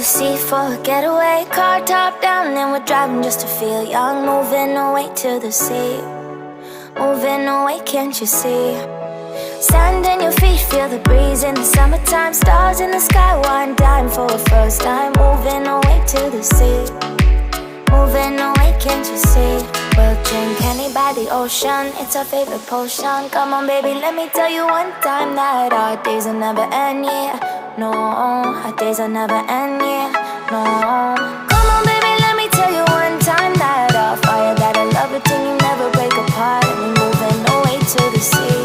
sea for a getaway. Car top down and we're driving just to feel young. Moving away to the sea, moving away, can't you see? Sand in your feet, feel the breeze in the summertime. Stars in the sky, one dime for a first time. Moving away to the sea, moving away, can't you see? We'll drink honey by the ocean, it's our favorite potion. Come on baby, let me tell you one time that our days will never end, yeah. No, our days will never end, yeah. No. Come on baby, let me tell you one time that our fire got a love it till you never break apart. And we're moving away to the sea,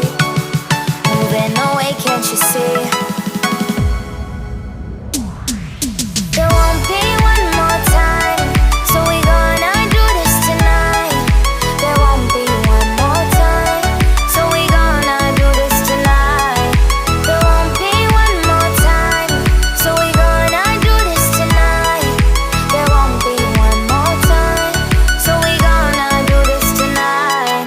moving away, can't you see? There won't be one more time, so we gonna do this tonight. There won't be one more time, so we gonna do this tonight. There won't be one more time, so we gonna do this tonight. There won't be one more time, so we gonna do this tonight.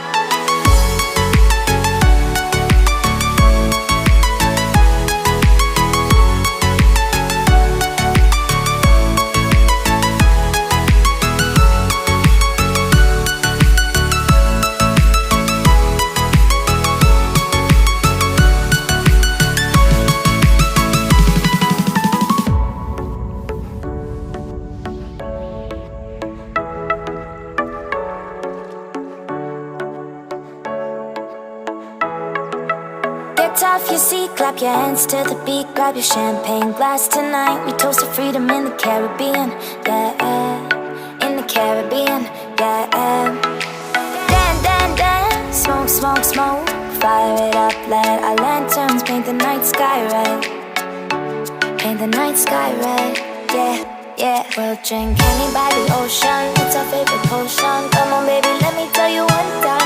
Get off your seat, clap your hands to the beat. Grab your champagne glass tonight. We toast to freedom in the Caribbean, yeah. In the Caribbean, yeah. Dance, dance, dance, smoke, smoke, smoke. Fire it up, let our lanterns paint the night sky red. Paint the night sky red, yeah, yeah. We'll drink honey by the ocean, it's our favorite potion. Come on baby, let me tell you one time